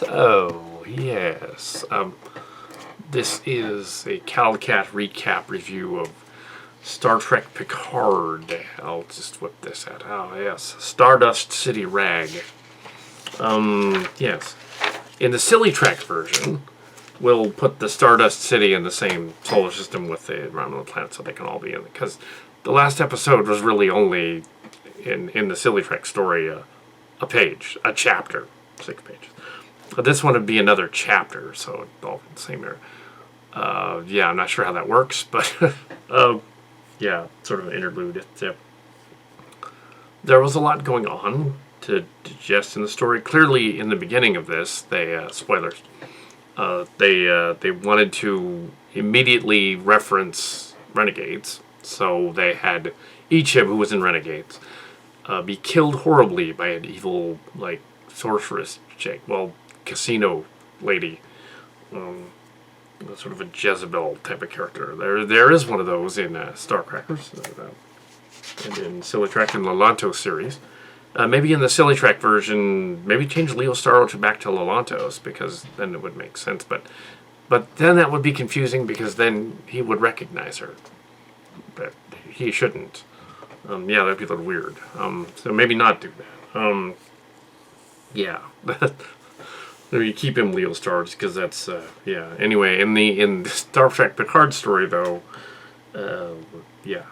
So, yes, this is a Kal Kat recap review of Star Trek Picard. I'll just whip this out. Oh, yes. Stardust City Rag. Yes. In the Silly Trek version, we'll put the Stardust City in the same solar system with the environmental planet so they can all be in it. Because the last episode was really only, in the Silly Trek story, a page, a chapter, 6 pages. But this one would be another chapter, so it's all in the same area. Yeah, I'm not sure how that works, but yeah, sort of an interlude. There was a lot going on to digest in the story. Clearly, in the beginning of this, they spoilers. They wanted to immediately reference Renegades, so they had Ichib, who was in Renegades, be killed horribly by an evil, like, sorceress chick. Well, casino lady. Sort of a Jezebel type of character. There is one of those in Star Crackers, and in Silly Trek and Lelantos series. Maybe in the Silly Trek version, maybe change Leo Starro back to Lelantos, because then it would make sense. But then that would be confusing, because then he would recognize her. But he shouldn't. Yeah, that'd be a little weird. So maybe not do that. Yeah. You keep him Leo Stars, because that's, yeah. Anyway, in the Star Trek Picard story, though, yeah.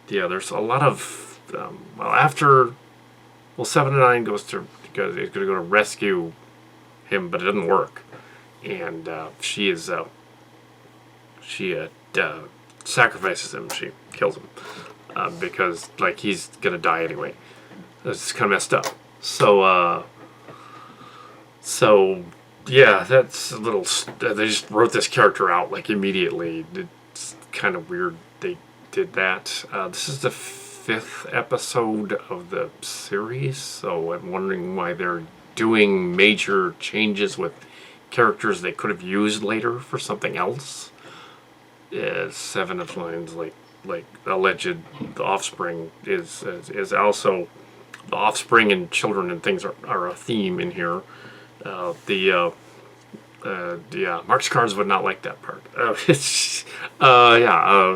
Yeah, there's a lot of, well, after, well, 7 and 9 goes to, because he's going to go to rescue him, but it doesn't work. And she sacrifices him, she kills him, because, like, he's going to die anyway. It's kind of messed up. So, yeah, that's a little... They just wrote this character out, like, immediately. It's kind of weird they did that. This is the 5th episode of the series, so I'm wondering why they're doing major changes with characters they could have used later for something else. 7 of lines, like alleged the offspring is also... The offspring and children and things are a theme in here. Yeah, Mark Scars would not like that part. Yeah,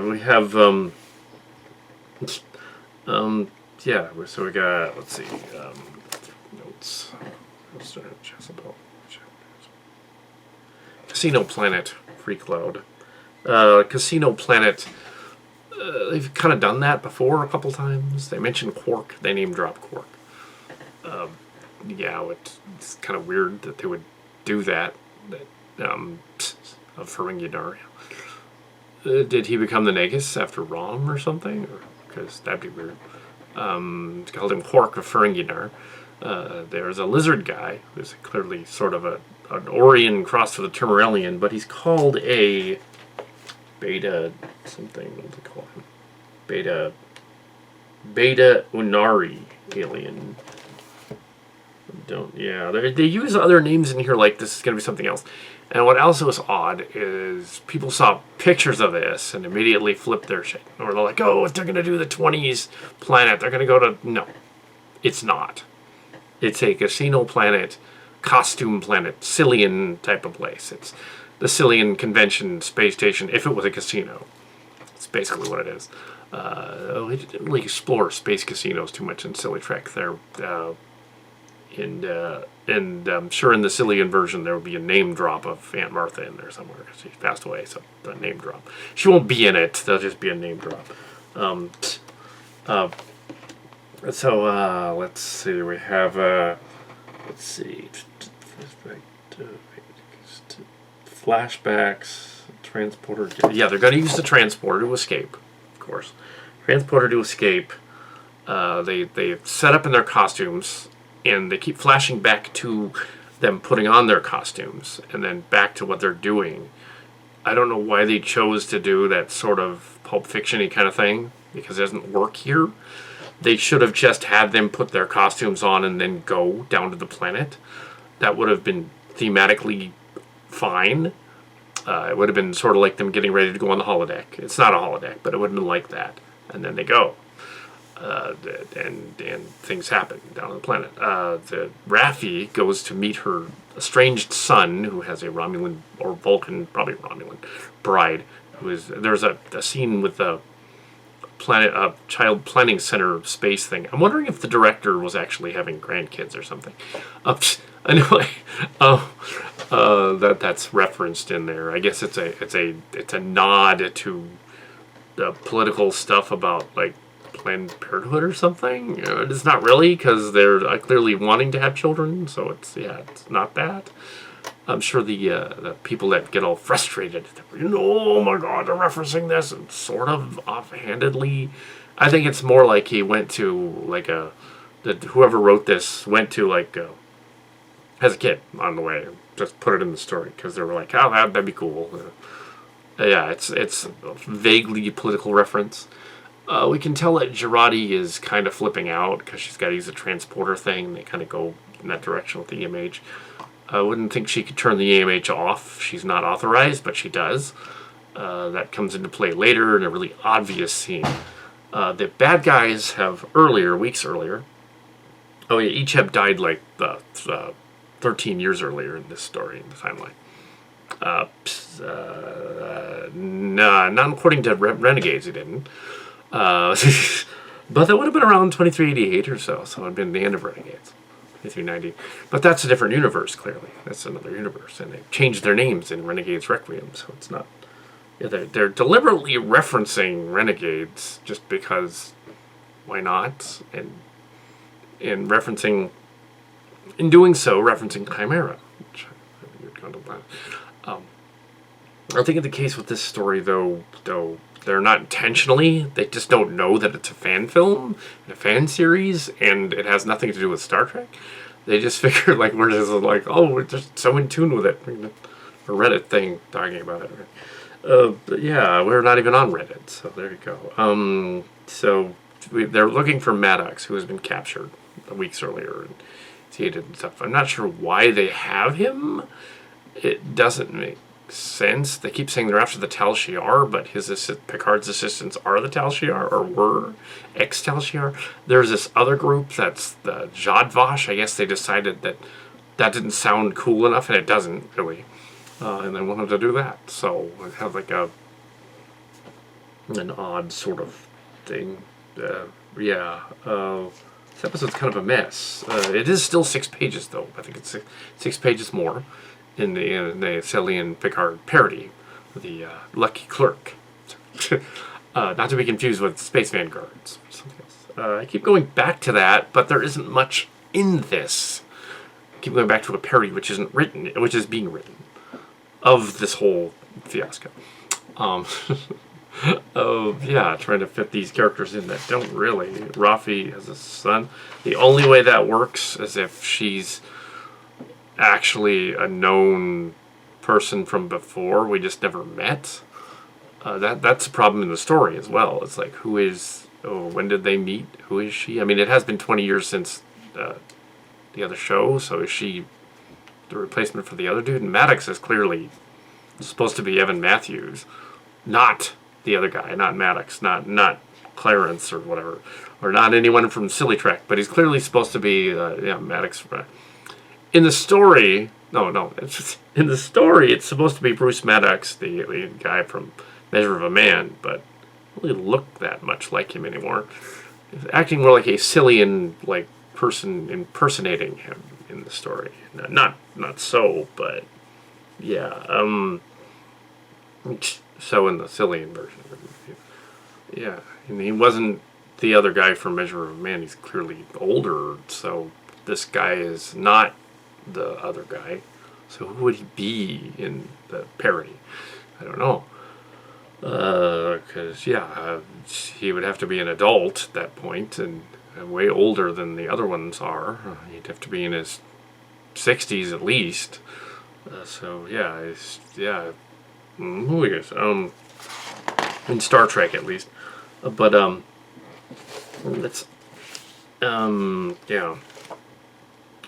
we have, yeah, so we got, let's see, notes. Casino Planet, Free Cloud. Casino Planet, they've kind of done that before a couple times. They mentioned Quark, they name drop Quark. Yeah, it's kind of weird that they would do that. Of Ferengi. Did he become the Nagus after Rom or something? Because that'd be weird. Called him Quark of Ferengi. There's a lizard guy who's clearly sort of an Orion crossed with a Termarellian, but he's called a Beta something. What do they call him? Beta Unari alien. Yeah, they use other names in here like this is going to be something else. And what also is odd is people saw pictures of this and immediately flipped their shit. Or they're like, oh, if they're going to do the 20s planet, they're going to go to... No, it's not. It's a casino planet, costume planet, Cillian type of place. It's the Cillian Convention Space Station, if it was a casino. It's basically what it is. We didn't really explore space casinos too much in Silly Trek there. And I'm sure in the Cillian version there will be a name drop of Aunt Martha in there somewhere, because she passed away, so the name drop. She won't be in it, there'll just be a name drop. So, let's see, we have, let's see, flashbacks, transporter, yeah, they're going to use the transporter to escape, of course. Transporter to escape, they set up in their costumes, and they keep flashing back to them putting on their costumes, and then back to what they're doing. I don't know why they chose to do that sort of Pulp Fiction-y kind of thing, because it doesn't work here. They should have just had them put their costumes on and then go down to the planet. That would have been thematically fine. It would have been sort of like them getting ready to go on the holodeck. It's not a holodeck, but it would have been like that. And then they go. and things happen down on the planet. The Raffi goes to meet her estranged son, who has a Romulan or Vulcan, probably Romulan, bride. There's a scene with the child planning center space thing. I'm wondering if the director was actually having grandkids or something. Anyway, that's referenced in there. I guess it's a nod to the political stuff about like Planned Parenthood or something. It's not really, because they're clearly wanting to have children, so it's not that. I'm sure the people that get all frustrated, oh my God, they're referencing this, and sort of offhandedly. I think it's more like he went to like whoever wrote this went to like as a kid on the way, just put it in the story because they were like, oh, that'd be cool. Yeah, it's a vaguely political reference. We can tell that Girardi is kind of flipping out because she's got to use a transporter thing. They kind of go in that direction with the EMH. I wouldn't think she could turn the EMH off. She's not authorized, but she does. That comes into play later in a really obvious scene. The bad guys have weeks earlier. Oh yeah, each have died like 13 years earlier in this story, in the timeline. Nah, not according to Renegades, he didn't. But that would have been around 2388 or so it would have been the end of Renegades. 2390. But that's a different universe, clearly. That's another universe. And they've changed their names in Renegades Requiem, so it's not... Yeah, they're deliberately referencing Renegades just because why not? And referencing... In doing so, referencing Chimera. Which I think in the case with this story, though they're not intentionally. They just don't know that it's a fan film, a fan series, and it has nothing to do with Star Trek. They just figure like we're just so in tune with it. A Reddit thing talking about it. But yeah, we're not even on Reddit, so there you go. They're looking for Maddox, who has been captured weeks earlier and seated and stuff. I'm not sure why they have him. It doesn't make sense. They keep saying they're after the Tal Shiar, but Picard's assistants are the Tal Shiar, or were ex-Tal Shiar. There's this other group that's the Jadvash. I guess they decided that didn't sound cool enough, and it doesn't really. And they wanted to do that. So it have like an odd sort of thing. This episode's kind of a mess. It is still 6 pages, though. I think it's 6 pages more in the Celian Picard parody, the Lucky Clerk. Not to be confused with Space Vanguards. I keep going back to that, but there isn't much in this. I keep going back to a parody which is being written of this whole fiasco. Trying to fit these characters in that don't really. Raffi has a son. The only way that works is if she's actually a known person from before we just never met. That's a problem in the story as well. It's like, when did they meet? Who is she? I mean, it has been 20 years since the other show, so is she the replacement for the other dude? And Maddox is clearly supposed to be Evan Matthews, not the other guy, not Maddox, not Clarence or whatever, or not anyone from Silly Trek, but he's clearly supposed to be Maddox. In the story, in the story, it's supposed to be Bruce Maddox, the guy from Measure of a Man, but doesn't really look that much like him anymore. He's acting more like a Cillian person impersonating him in the story. Not so, but yeah. So in the Cillian version of it, yeah, and he wasn't the other guy from Measure of a Man. He's clearly older, so this guy is not the other guy. So who would he be in the parody? I don't know. Because he would have to be an adult at that point, and way older than the other ones are. He'd have to be in his 60s at least. Who is? In Star Trek at least.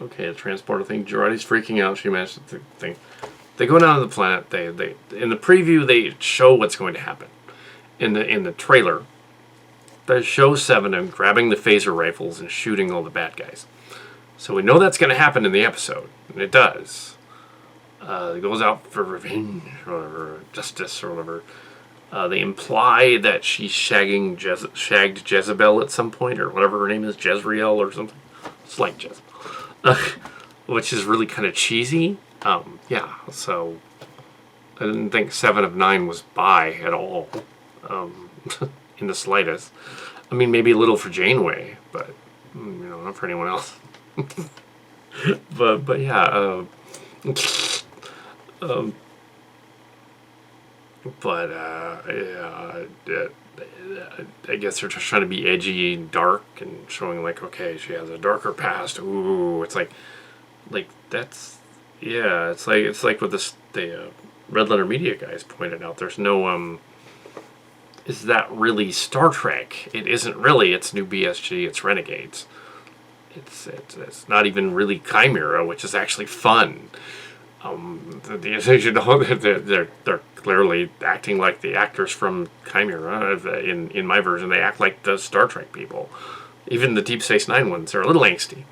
Okay, the transporter thing. Girardi's freaking out. She managed to think. They go down to the planet. They in the preview they show what's going to happen. In the trailer, that shows Seven and grabbing the phaser rifles and shooting all the bad guys. So we know that's going to happen in the episode, and it does. It goes out for revenge or justice or whatever. They imply that she shagged Jezebel at some point, or whatever her name is, Jezreel or something. It's like Jezebel. Which is really kind of cheesy. Yeah, so I didn't think 7 of 9 was bi at all. In the slightest. I mean, maybe a little for Janeway, but, not for anyone else. but yeah, I guess they're just trying to be edgy and dark and showing like, okay, she has a darker past. Ooh, it's like that's, yeah, it's like what the Red Letter Media guys pointed out. There's no is that really Star Trek? It isn't really. It's New BSG. It's Renegades. It's not even really Chimera, which is actually fun. They're clearly acting like the actors from Chimera. In my version, they act like the Star Trek people. Even the Deep Space Nine ones are a little angsty.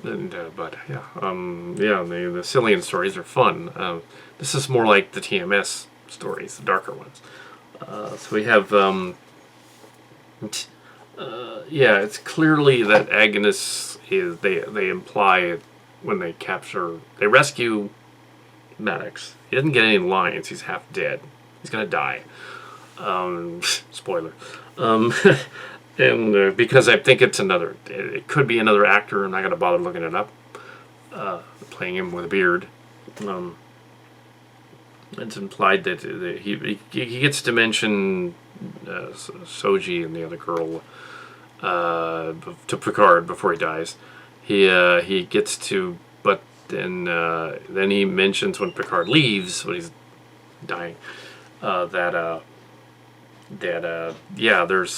But yeah, the Cillian stories are fun. This is more like the TMS stories, the darker ones. So we have, it's clearly that Agnes is, they imply when they rescue Maddox. He doesn't get any lines, he's half dead. He's gonna die. Spoiler. And because I think it could be another actor, I'm not gonna bother looking it up, playing him with a beard. It's implied that he gets to mention Soji and the other girl to Picard before he dies. He gets to, but then he mentions when Picard leaves, when he's dying, there's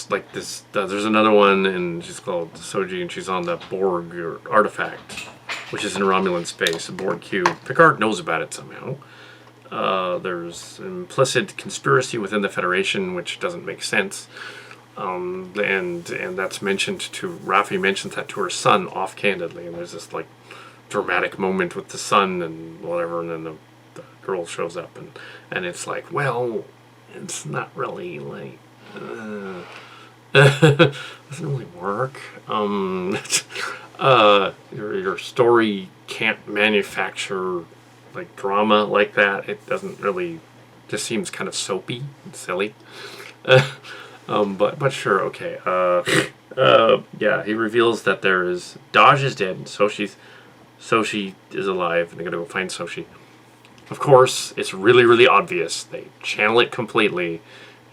like this. There's another one, and she's called Soji, and she's on the Borg or artifact, which is in Romulan space, a Borg cube. Picard knows about it somehow. There's implicit conspiracy within the Federation, which doesn't make sense. And that's mentioned to, Raffi mentions that to her son off-candidly, and there's this like dramatic moment with the son and whatever, and then the girl shows up, and it's like, well, it's not really like, doesn't really work. Your story can't manufacture like drama like that. It doesn't really, just seems kind of soapy and silly. But sure, okay. Yeah, he reveals that Daj is dead, and Soshi is alive, and they're gonna go find Soshi. Of course, it's really, really obvious. They channel it completely.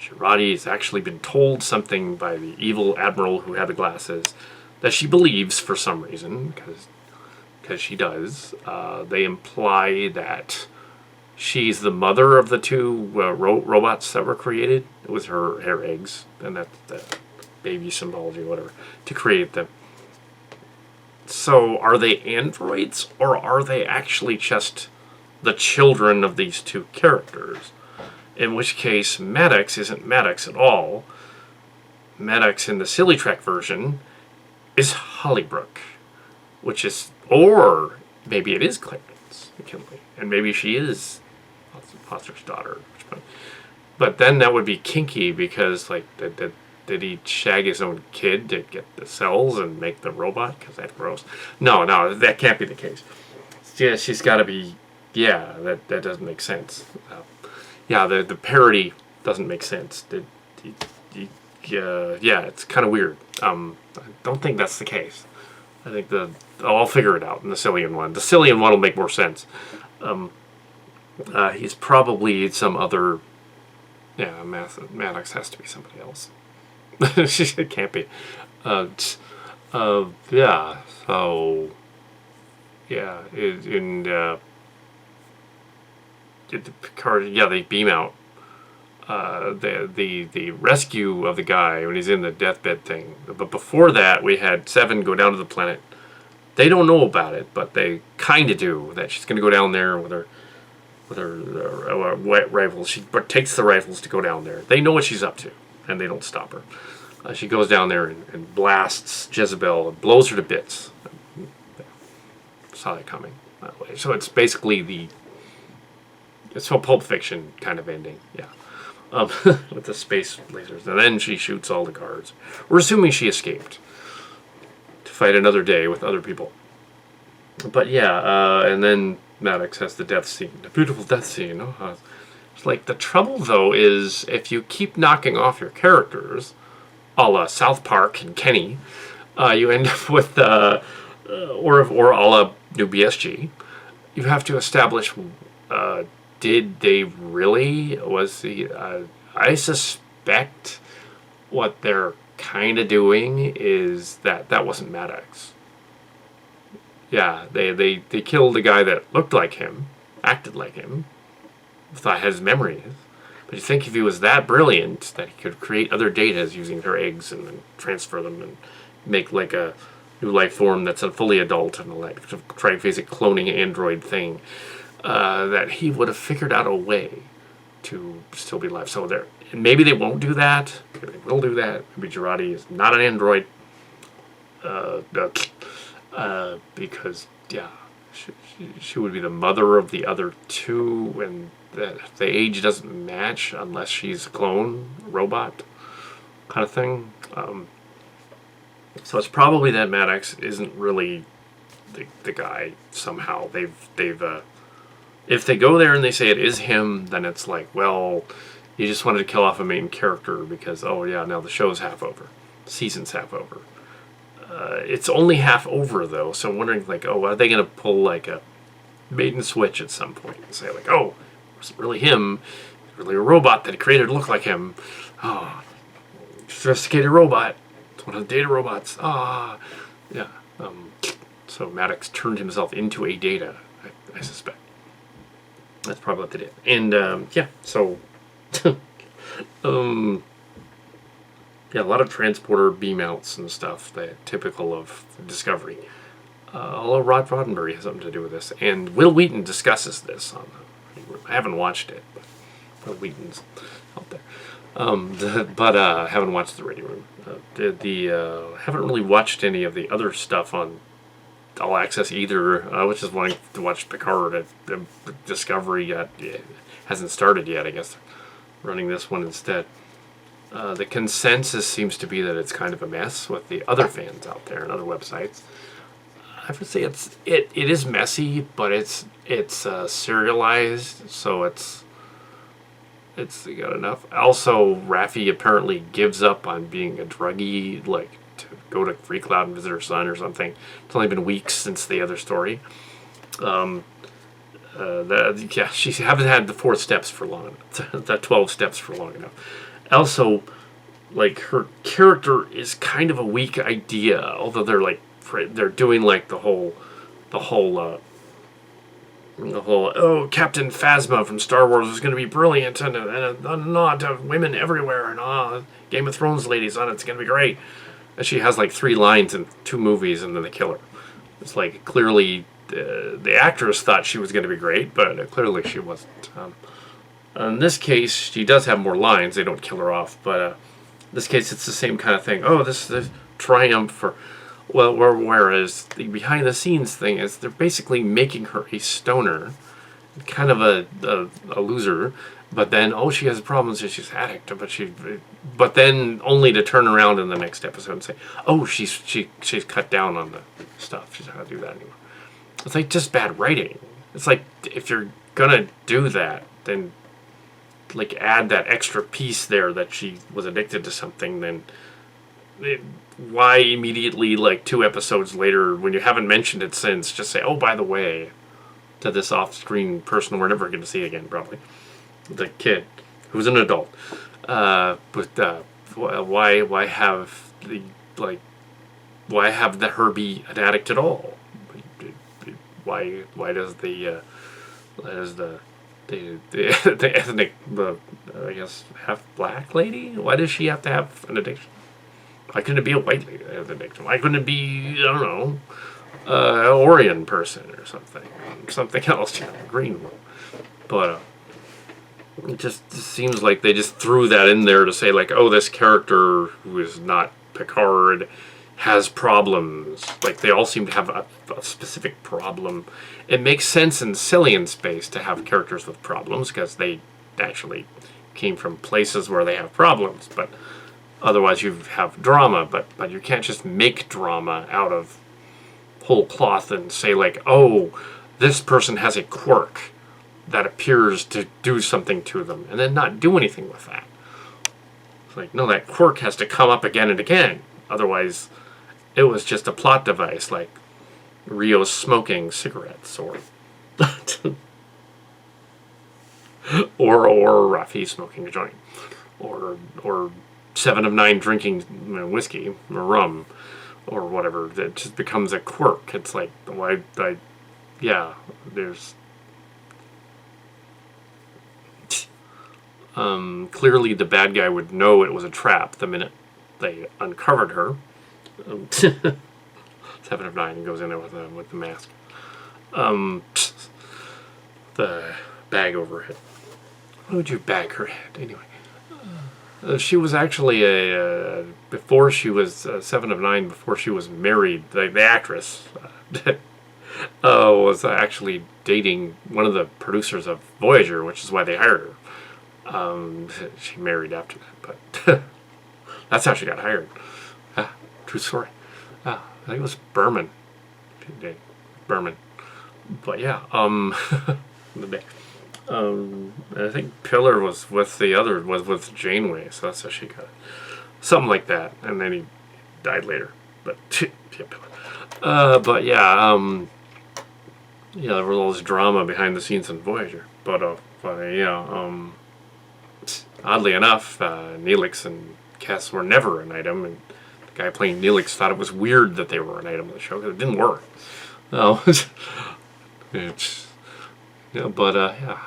Shirati has actually been told something by the evil admiral who had the glasses that she believes for some reason, because she does. They imply that she's the mother of the two robots that were created with her eggs, and that's the baby symbology, whatever, to create them. So are they androids, or are they actually just the children of these two characters? In which case, Maddox isn't Maddox at all. Maddox in the Silly Track version is Hollybrook, which is, or maybe it is Clarence McKinley, and maybe she is Foster's daughter. But then that would be kinky, because like, did he shag his own kid to get the cells and make the robot? Because that's gross. No, that can't be the case. Yeah, she's got to be. Yeah, that doesn't make sense. Yeah, the parody doesn't make sense. Yeah, it's kind of weird. I don't think that's the case. I think I'll figure it out in the Cillian one. The Cillian one will make more sense. He's probably some other. Yeah, Maddox has to be somebody else. It can't be. Yeah. So. Yeah. Picard. Yeah, they beam out. The rescue of the guy when he's in the deathbed thing. But before that, we had Seven go down to the planet. They don't know about it, but they kind of do. That she's going to go down there with her wet rifles. She takes the rifles to go down there. They know what she's up to, and they don't stop her. She goes down there and blasts Jezebel and blows her to bits. Saw it coming that way. So it's basically it's a Pulp Fiction kind of ending, yeah. With the space lasers. And then she shoots all the guards. We're assuming she escaped to fight another day with other people. But yeah, and then Maddox has the death scene. The beautiful death scene. Oh, it's like, the trouble, though, is if you keep knocking off your characters, a la South Park and Kenny, you end up with, or a la New BSG, you have to establish, did they really, I suspect what they're kind of doing is that wasn't Maddox. Yeah, they killed a guy that looked like him, acted like him, thought had his memories. But you think if he was that brilliant that he could create other datas using her eggs and then transfer them and make like a new life form that's a fully adult and all that triphasic cloning android thing, that he would have figured out a way to still be alive. So maybe they won't do that. Maybe they will do that. Maybe Girardi is not an android. Because, yeah, she would be the mother of the other two, and that the age doesn't match unless she's a clone, robot kind of thing. So it's probably that Maddox isn't really the guy somehow. If they go there and they say it is him, then it's like, well, you just wanted to kill off a main character because, oh yeah, now the show's half over. The season's half over. It's only half over, though, so I'm wondering, like, oh, are they going to pull, like, a bait and switch at some point and say, like, oh, it wasn't really him. It was really a robot that he created to look like him. Oh, sophisticated robot. It's one of the data robots. Yeah. So Maddox turned himself into a data, I suspect. That's probably what they did. And, yeah, so... yeah, a lot of transporter beam outs and stuff, typical of Discovery. Although Rod Roddenberry has something to do with this. And Will Wheaton discusses this on I haven't watched it, but Will Wheaton's out there. But I haven't watched the Radio Room. Haven't really watched any of the other stuff on All Access either. I was just wanting to watch Picard. Discovery it hasn't started yet, I guess. Running this one instead. The consensus seems to be that it's kind of a mess with the other fans out there and other websites. I would say it is messy, but it's serialized, so it's got enough. Also, Raffi apparently gives up on being a druggie, like to go to Free Cloud and visit her son or something. It's only been weeks since the other story. She haven't had the 4 steps for long enough. The 12 steps for long enough. Also, like, her character is kind of a weak idea, although they're doing like the whole Captain Phasma from Star Wars is going to be brilliant and not women everywhere and Game of Thrones ladies on it's going to be great. And she has like 3 lines in 2 movies and then they kill her. It's like clearly the actress thought she was going to be great, but clearly she wasn't. In this case, she does have more lines. They don't kill her off, but in this case, it's the same kind of thing. Oh, this is triumph for... Well, whereas the behind-the-scenes thing is they're basically making her a stoner, kind of a loser, but then, oh, she has problems and she's an addict, but then only to turn around in the next episode and say, oh, she's cut down on the stuff. She's not going to do that anymore. It's like just bad writing. It's like, if you're going to do that, then... like add that extra piece there that she was addicted to something, then why immediately, like 2 episodes later, when you haven't mentioned it since, just say, oh, by the way, to this off-screen person we're never going to see again, probably, the kid who's an adult. Why have her be an addict at all? Why does the ethnic, I guess, half black lady? Why does she have to have an addiction? Why couldn't it be a white lady that has an addiction? Why couldn't it be, I don't know, an Orient person or something? Something else, green one. But, It just seems like they just threw that in there to say, like, oh, this character who is not Picard has problems. Like, they all seem to have a specific problem. It makes sense in Cillian space to have characters with problems because they actually came from places where they have problems. But otherwise, you have drama. But you can't just make drama out of whole cloth and say, like, oh, this person has a quirk that appears to do something to them, and then not do anything with that. It's like, no, that quirk has to come up again and again. Otherwise, it was just a plot device, like Rio smoking cigarettes, or or Rafi smoking a joint, or 7 of 9 drinking whiskey or rum, or whatever. It just becomes a quirk. It's like, why? Yeah, there's. Clearly, the bad guy would know it was a trap the minute they uncovered her. 7 of 9 goes in there with the mask. The bag over her head. Why would you bag her head anyway? She was actually before she was 7 of 9. Before she was married, the actress was actually dating one of the producers of Voyager, which is why they hired her. She married after that, but that's how she got hired. True story. I think it was Berman. Berman. But yeah, I think Pillar was with was with Janeway, so that's how she got it. Something like that, and then he died later. But yeah, Pillar. But yeah, yeah, there was all this drama behind the scenes in Voyager. But yeah, oddly enough, Neelix and Kes were never an item, and the guy playing Neelix thought it was weird that they were an item of the show because it didn't work. No, it's but yeah,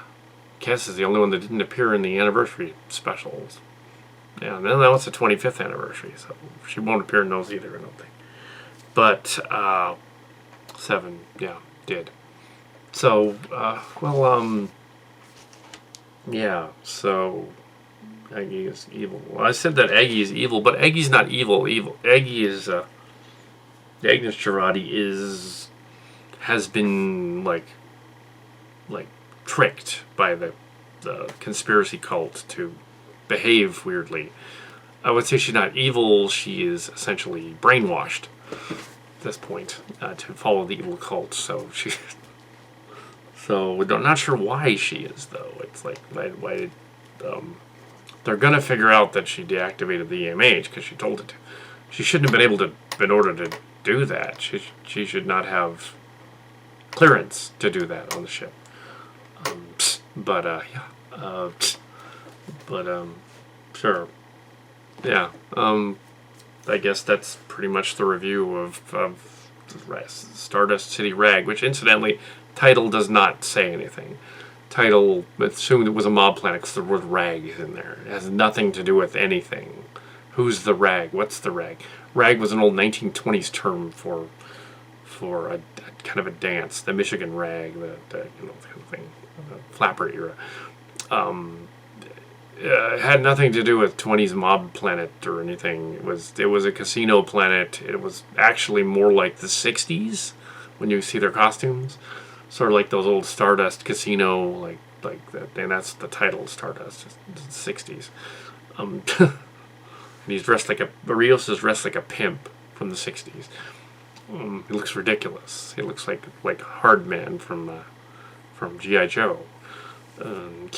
Kes is the only one that didn't appear in the anniversary specials. Yeah, and then that was the 25th anniversary, so she won't appear in those either, I don't think. But 7, yeah, did. So yeah, so Aggie is evil. Well, I said that Aggie is evil, but Aggie's not evil. Aggie is Agnes Girardi has been like tricked by the conspiracy cult to behave weirdly. I would say she's not evil. She is essentially brainwashed at this point to follow the evil cult. So I'm not sure why she is, though. It's like why did they're gonna figure out that she deactivated the EMH because she told it to. She shouldn't have been able to, in order to do that. She should not have clearance to do that on the ship. Yeah. Sure. Yeah. I guess that's pretty much the review of Stardust City Rag, which incidentally, title does not say anything. Title assumed it was a mob planet because the word rag is in there. It has nothing to do with anything. Who's the rag? What's the rag? Rag was an old 1920s term for a kind of a dance, the Michigan rag, the kind of thing, the flapper era. It had nothing to do with 20s mob planet or anything. It was a casino planet. It was actually more like the 60s when you see their costumes. Sort of like those old Stardust casino, like that, and that's the title, Stardust. It's the 60s. And he's dressed like Rios is dressed like a pimp from the 60s. He looks ridiculous. He looks like Hard Man from G.I. Joe. In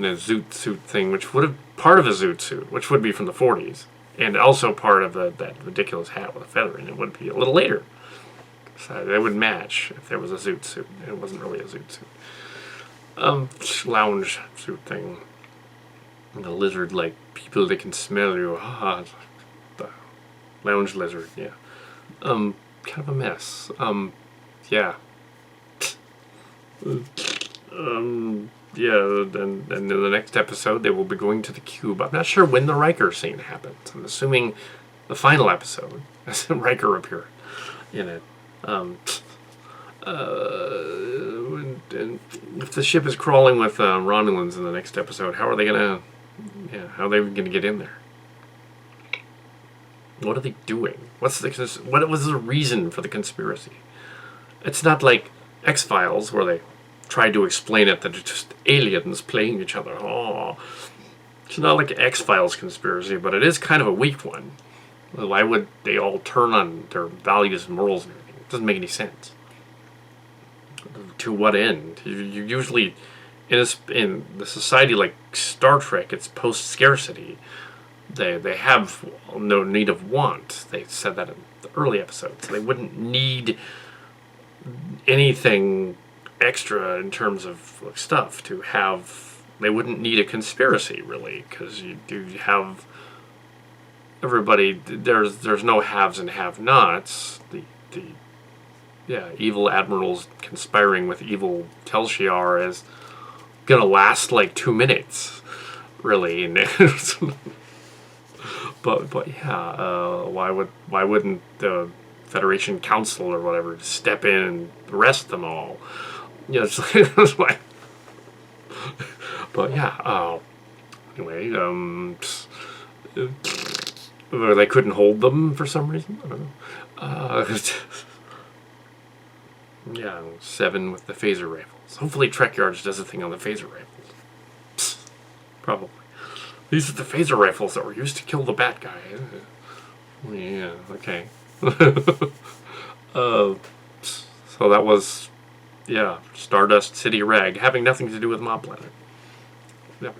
a zoot suit thing, which would have part of a zoot suit, which would be from the 40s, and also part of that ridiculous hat with a feather in it would be a little later. So they would match if there was a zoot suit. It wasn't really a zoot suit. Lounge suit thing. And the lizard, like people that can smell you. The lounge lizard, yeah. Kind of a mess. Yeah. Yeah, and in the next episode they will be going to the cube. I'm not sure when the Riker scene happens. I'm assuming the final episode, as Riker appeared in it. And if the ship is crawling with Romulans in the next episode, how are they gonna? Yeah, how are they gonna get in there? What are they doing? What was the reason for the conspiracy? It's not like X-Files where they tried to explain it that it's just aliens playing each other. Oh, it's not like X-Files conspiracy, but it is kind of a weak one. Why would they all turn on their values and morals and everything? It doesn't make any sense. To what end? You usually, in the society like Star Trek, it's post-scarcity. They have no need of want. They said that in the early episodes. They wouldn't need anything extra in terms of stuff to have. They wouldn't need a conspiracy really, because you do have everybody. There's no haves and have-nots. The evil admirals conspiring with evil Tel Shiar is gonna last like 2 minutes, really. But yeah, why wouldn't the Federation Council or whatever step in and arrest them all? You know, it's like, but yeah. Anyway, or they couldn't hold them for some reason. I don't know. Yeah, 7 with the phaser rifles. Hopefully Trek Yards does a thing on the phaser rifles. Psst, probably. These are the phaser rifles that were used to kill the bat guy. Yeah, okay. So that was, yeah, Stardust City Rag, having nothing to do with Mob Planet. Yeah.